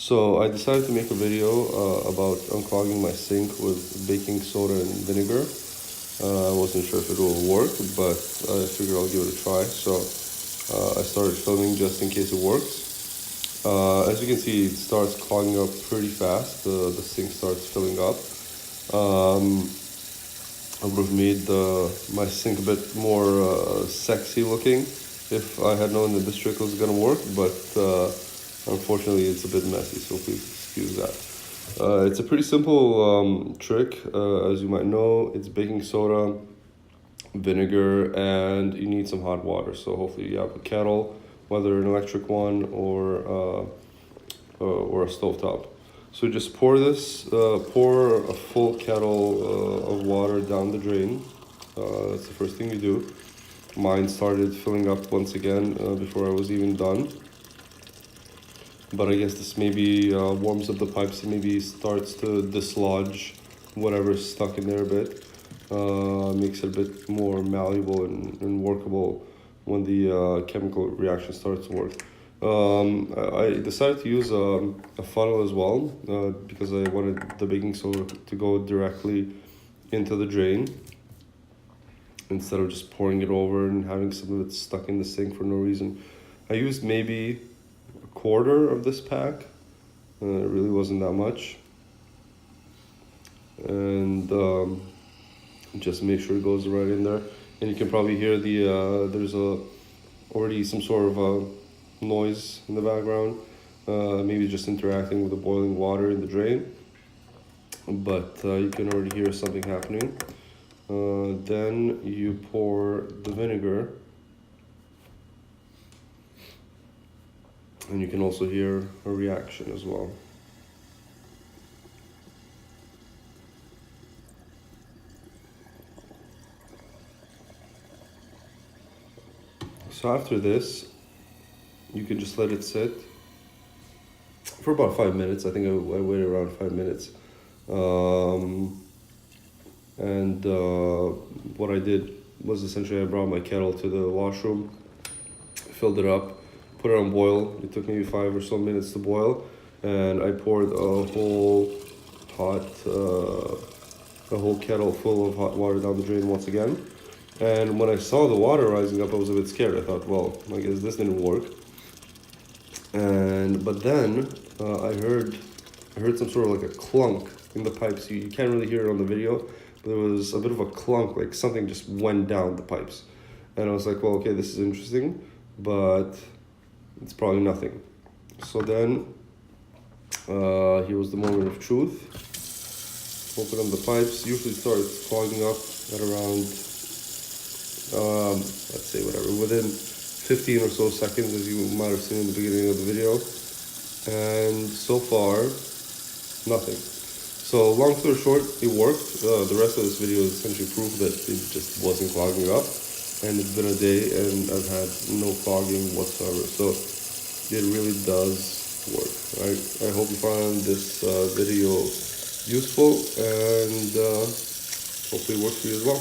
So I decided to make a video about unclogging my sink with baking soda and vinegar. I wasn't sure if it will work, but I figured I'll give it a try. So I started filming just in case it works. As you can see, it starts clogging up pretty fast. The sink starts filling up. I would have made my sink a bit more sexy looking if I had known that this trick was gonna work, but unfortunately it's a bit messy, so please excuse that. It's a pretty simple trick, as you might know. It's baking soda, vinegar, and you need some hot water. So hopefully you have a kettle, whether an electric one or a stovetop. So just pour a full kettle of water down the drain. That's the first thing you do. Mine started filling up once again before I was even done. But I guess this maybe warms up the pipes and maybe starts to dislodge whatever's stuck in there a bit. Makes it a bit more malleable and workable when the chemical reaction starts to work. I decided to use a funnel as well because I wanted the baking soda to go directly into the drain instead of just pouring it over and having some of it stuck in the sink for no reason. I used maybe a quarter of this pack. It really wasn't that much. And just make sure it goes right in there. And you can probably hear there's already some sort of noise in the background, maybe just interacting with the boiling water in the drain, but you can already hear something happening. Then you pour the vinegar, and you can also hear a reaction as well. So after this, you can just let it sit for about 5 minutes. I think I waited around 5 minutes. What I did was essentially I brought my kettle to the washroom, filled it up, put it on boil. It took maybe 5 or so minutes to boil, and I poured a whole kettle full of hot water down the drain once again. And when I saw the water rising up, I was a bit scared. I thought, well, I guess this didn't work. But then I heard some sort of like a clunk in the pipes. You can't really hear it on the video, but there was a bit of a clunk, like something just went down the pipes. And I was like, well, okay, this is interesting, but it's probably nothing. So then here was the moment of truth. Open up the pipes. Usually starts clogging up at around let's say within 15 or so seconds, as you might have seen in the beginning of the video. And so far, nothing. So long story short, it worked. The rest of this video is essentially proof that it just wasn't clogging up. And it's been a day and I've had no clogging whatsoever. So it really does work. I hope you found this video useful, and hopefully it works for you as well.